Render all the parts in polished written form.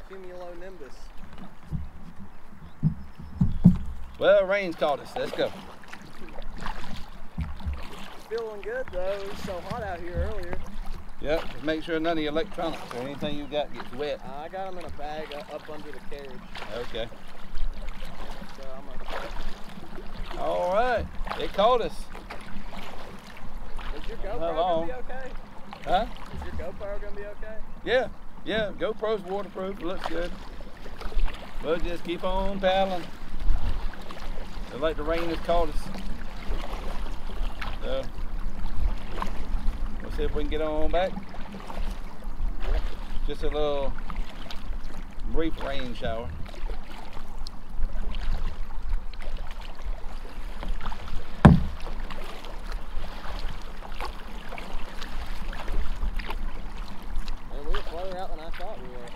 cumulonimbus. Well, rain's caught us. Let's go. Feeling good though. It was so hot out here earlier. Yep, just make sure none of your electronics or anything you got gets wet. I got them in a bag up under the carriage. Okay. So I'm gonna... All right, it caught us. Is your GoPro gonna be okay? Huh? Is your GoPro gonna be okay? Yeah, GoPro's waterproof, it looks good. We'll just keep on paddling. Looks like the rain has caught us. So, we'll see if we can get on back. Just a little brief rain shower. Out than I thought we were.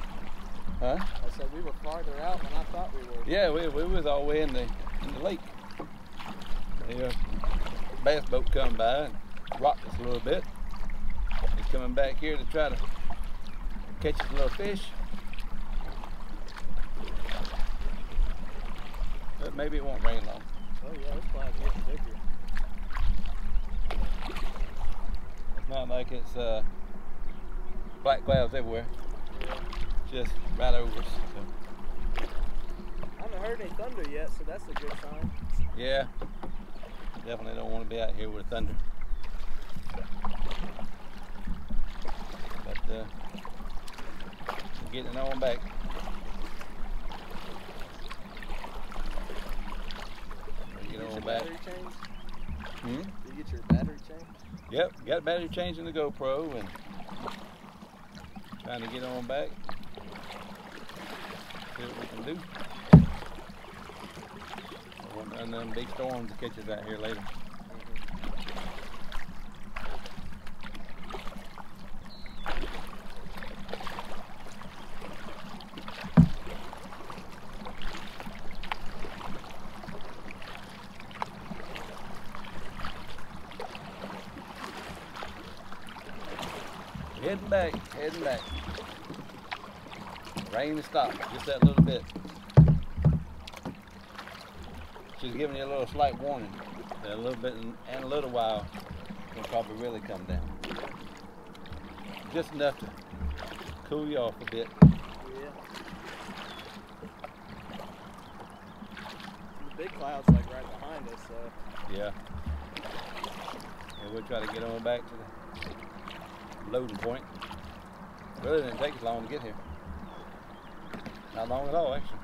Huh? I said we were farther out than I thought we were. Yeah, we was all the way in the lake. The bass boat come by and rocked us a little bit. He's coming back here to try to catch us a little fish. But maybe it won't rain long. Oh yeah, this cloud's getting bigger. It's not like it's black clouds everywhere. Just right over us. So. I haven't heard any thunder yet, so that's a good sign. Yeah, definitely don't want to be out here with thunder. But we're getting on back. Get on back. Battery change? Hmm? Did you get your battery change? Yep, got a battery change in the GoPro and trying to get on back. See what we can do. I want none of them big storms to catch us out here later. Heading back. Rain has stopped, just that little bit. She's giving you a little slight warning. That a little bit in a little while, it'll probably really come down. Just enough to cool you off a bit. Yeah. The big cloud's like right behind us, so. Yeah. And we'll try to get on back to the loading point. Really didn't take us long to get here. Not long at all, actually.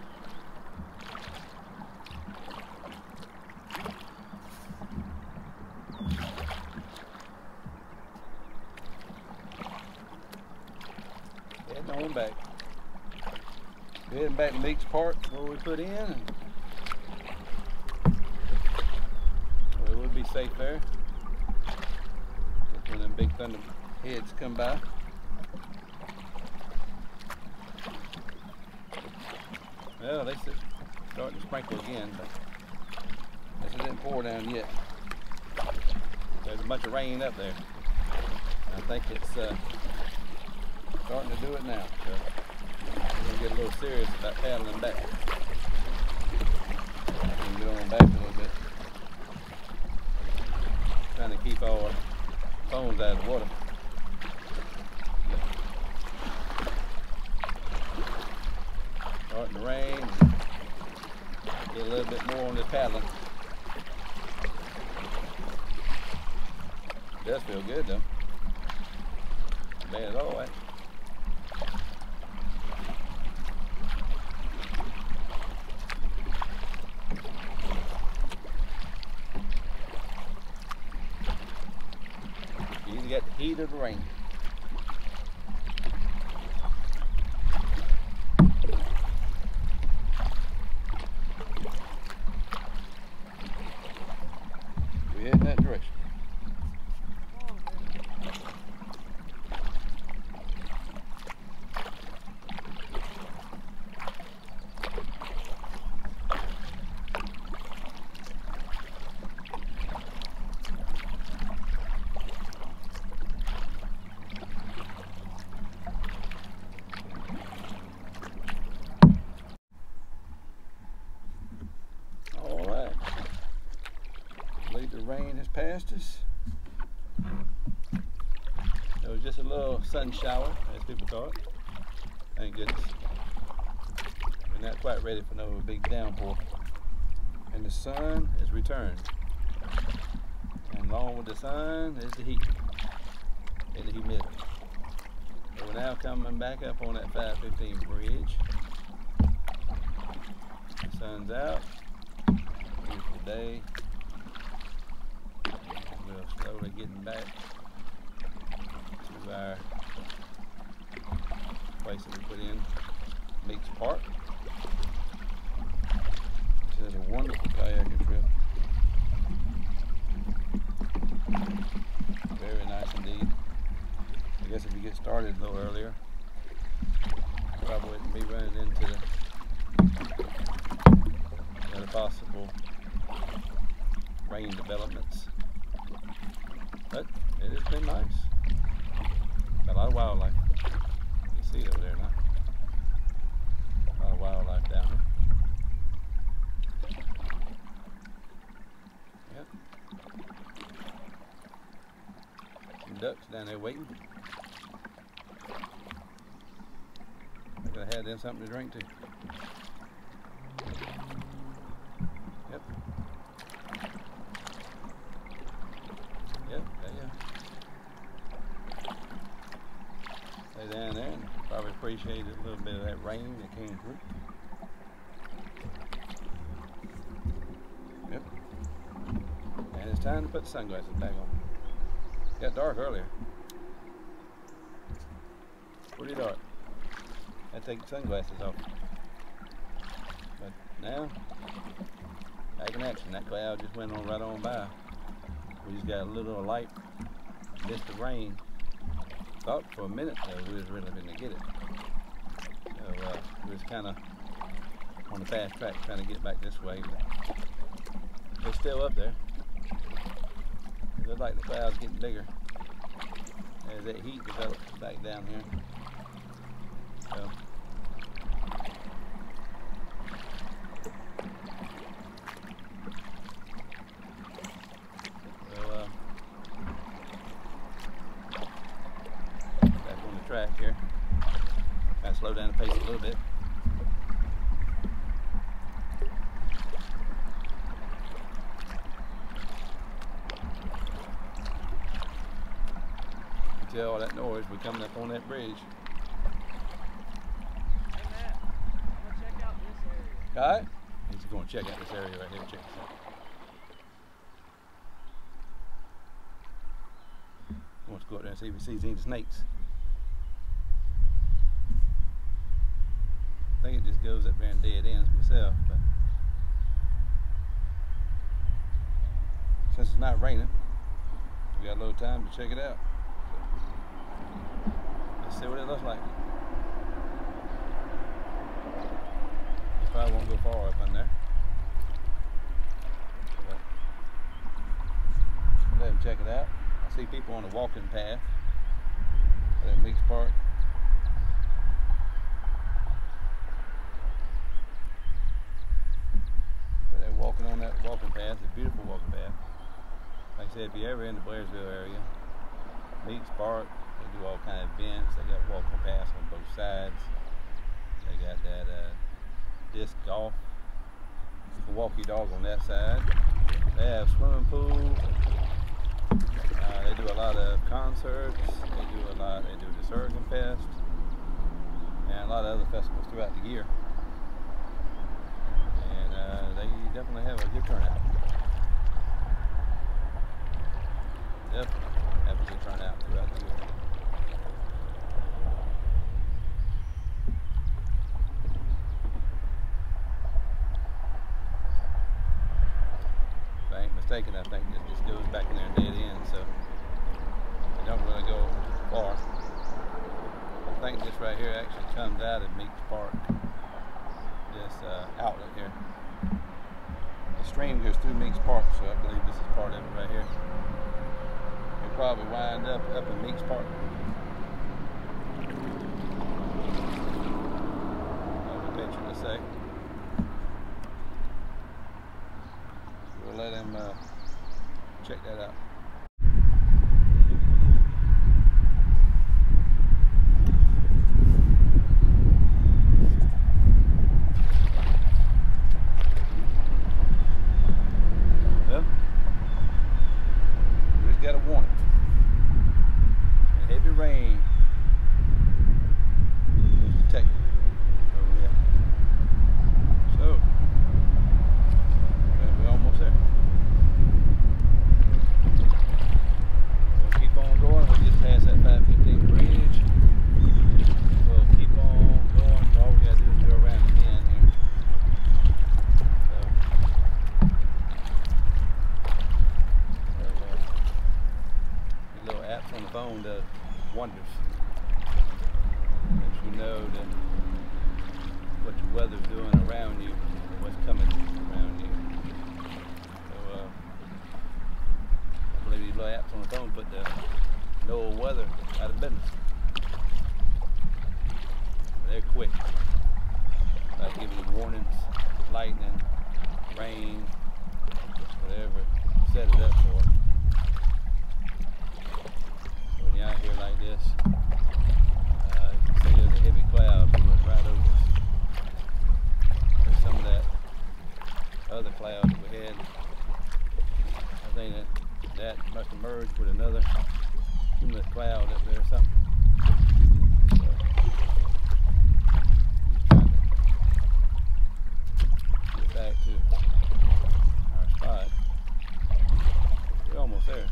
Heading on back. Heading back to Meeks Park where we put in. And we would be safe there. When them big thunder heads come by. Well, they starting to sprinkle again, but this didn't pour down yet. There's a bunch of rain up there. I think it's starting to do it now. So we're gonna get a little serious about paddling back. I can get on back a little bit. Trying to keep all our phones out of the water. Starting to rain. Get a little bit more on this paddling. It does feel good though. Not bad at all, eh? You either got the heat or the rain. We head in that direction. rain has passed us. It was just a little sun shower, as people call it. Thank goodness. We're not quite ready for no big downpour. And the sun has returned. And along with the sun is the heat and the humidity. So we're now coming back up on that 515 bridge. The sun's out. Beautiful day. We're slowly getting back to our place that we put in, Meeks Park. This is a wonderful kayaking trip. Very nice indeed. I guess if you get started a little earlier, you probably wouldn't be running into the possible rain developments. But it has been nice. Got a lot of wildlife. You can see it over there now. A lot of wildlife down here. Yep. Some ducks down there waiting. I gotta have them something to drink too. Yep. Yep, yeah. Stay down there and probably appreciate a little bit of that rain that came through. Yep. And it's time to put the sunglasses back on. It got dark earlier. Pretty dark. I take the sunglasses off. But now, back in action. That cloud just went on right on by. We just got a little light mist of rain. Thought for a minute though we was really going to get it. So we was kind of on the fast track trying to get back this way. But they're still up there. It looks like the clouds getting bigger as that heat develops back down here. So back on the track here. Gotta slow down the pace a little bit. You can tell all that noise, we're coming up on that bridge. Alright, he's going to check out this area right here. Check this out. He wants to go up there and see if he sees any snakes. I think it just goes up there and dead ends myself, but since it's not raining, we got a little time to check it out. So, let's see what it looks like. Probably won't go far up in there. But let him check it out. I see people on the walking path at Meeks Park. But they're walking on that walking path. It's a beautiful walking path. Like I said, if you're ever in the Blairsville area, Meeks Park, they do all kind of events. They got walking paths on both sides. They got that disc golf, Milwaukee dog on that side. They have swimming pool. They do a lot of concerts. They do the Surgeon Fest and a lot of other festivals throughout the year. And they definitely have a good turnout. Definitely have a good turnout throughout the year. Mistaken, I think it just goes back in there and dead end, so it don't really go far. I think this right here actually comes out of Meeks Park, this outlet here. The stream goes through Meeks Park, so I believe this is part of it right here. You'll probably wind up in Meeks Park. I would venture to say. We'll let him that out. Well, we just got a warning. A heavy rain was detected over there. So, well, we're almost there. We'll keep on going. We just passed that 515 bridge. We'll keep on going. All we got to do is go around the bend here. So, little apps on the phone does wonders. Lets you know that what your weather's doing around you, what's coming around you. So I believe these little apps on the phone put the NOAA weather out of business. They're quick. Like giving you warnings, lightning, rain, whatever, set it up for. So when you're out here like this, you can see there's a heavy cloud moving right over us. There's some of that other cloud that we had. I think that must have merged with another cumulus cloud up there or something. So, just trying to get back to our spot. We're almost there.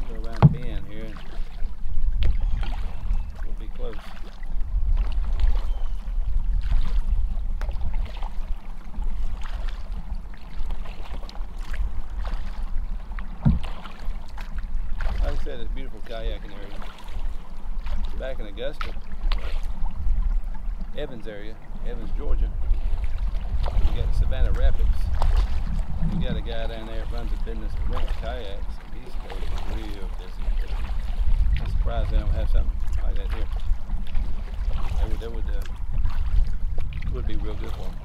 Go around the bend here and we'll be close. Like I said, it's a beautiful kayaking area. Back in Augusta, Evans area, Evans, Georgia, you got Savannah Rapids. You got a guy down there that runs a business that rents kayaks. These days are real busy. I'm surprised they don't have something like that here. That would be real good for them.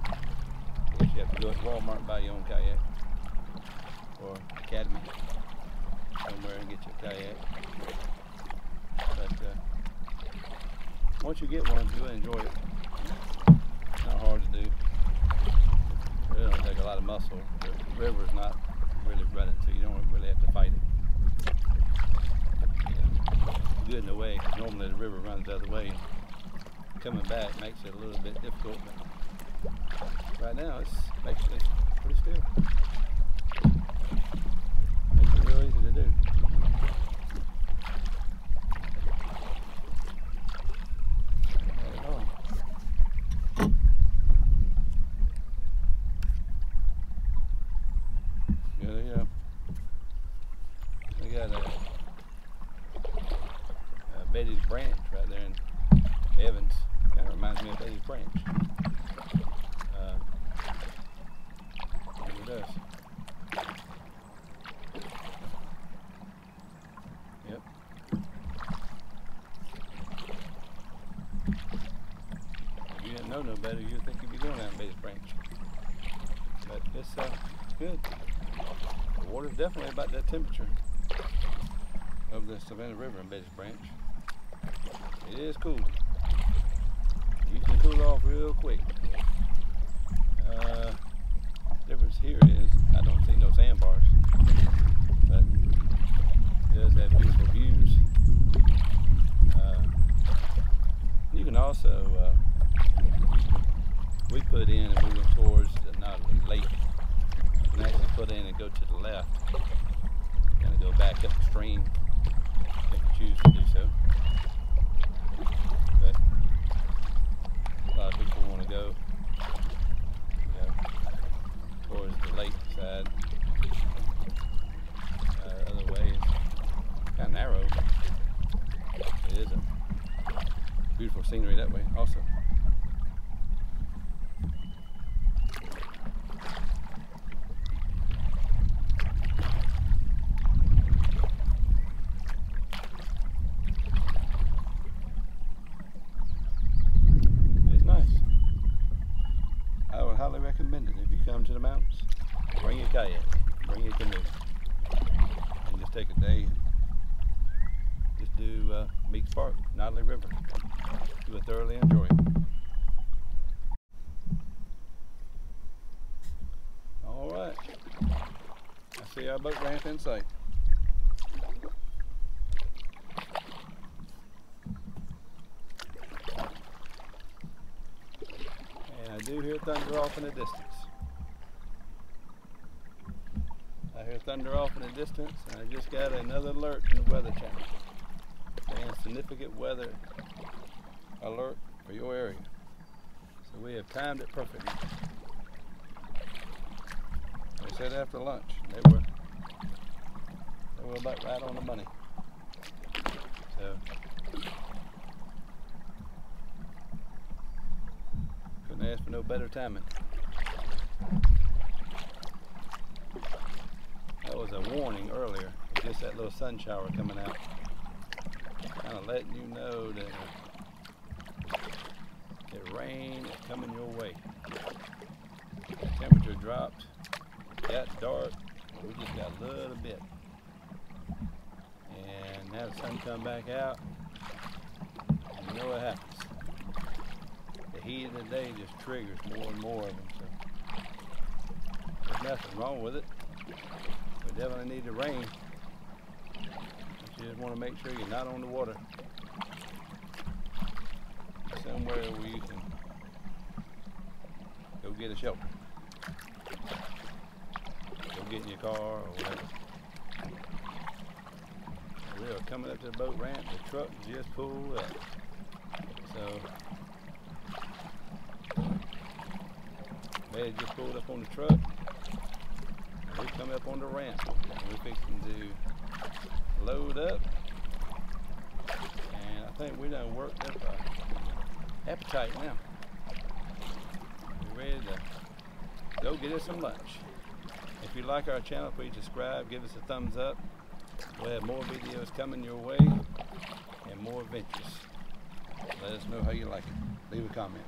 I guess you have to go to Walmart and buy your own kayak, or Academy, somewhere and get your kayak. But once you get one, you'll enjoy it. It's not hard to do. It don't take a lot of muscle. The river's not really running, so you don't really have to fight it. Yeah. Good in a way, because normally the river runs the other way. Coming back makes it a little bit difficult, but right now it's actually pretty still. Makes it real easy to do. They got a Betty's Branch right there in Evans. Kind of reminds me of Betty's Branch. It does. Yep. If you didn't know no better, you'd think you'd be going down Betty's Branch. But it's good. The water's definitely about that temperature of the Savannah River in Betty's Branch. It is cool. You can cool off real quick. Difference here is I don't see no sandbars, but it does have beautiful views. You can also we put in and we went towards the lake. You can actually put in and go to the left, kind of go back upstream if you choose to do so. But a lot of people want to go, towards the lake side. Other way, it's kind of narrow. It is a beautiful scenery that way also. Recommend it if you come to the kayak, bring your canoe, and just take a day and just do Meeks Park, Notley River. You will thoroughly enjoy it. All right, I see our boat ramp in sight. And I do hear thunder off in the distance. I hear thunder off in the distance, and I just got another alert from the Weather Channel saying significant weather alert for your area. So we have timed it perfectly. They said after lunch. They were about right on the money. So couldn't ask for no better timing. That was a warning earlier, just that little sun shower coming out, kind of letting you know that the rain is coming your way. The temperature dropped, got dark, and we just got a little bit. And now the sun come back out, and you know what happens. The heat of the day just triggers more and more of them. So there's nothing wrong with it. We definitely need the rain. But you just want to make sure you're not on the water. Somewhere where you can go get a shelter. Go get in your car or whatever. We are coming up to the boat ramp. The truck just pulled up. So they just pulled up on the truck. We come up on the ramp. We're fixing to load up. And I think we done worked up our appetite now. We're ready to go get us some lunch. If you like our channel, please subscribe, give us a thumbs up. We'll have more videos coming your way and more adventures. Let us know how you like it. Leave a comment.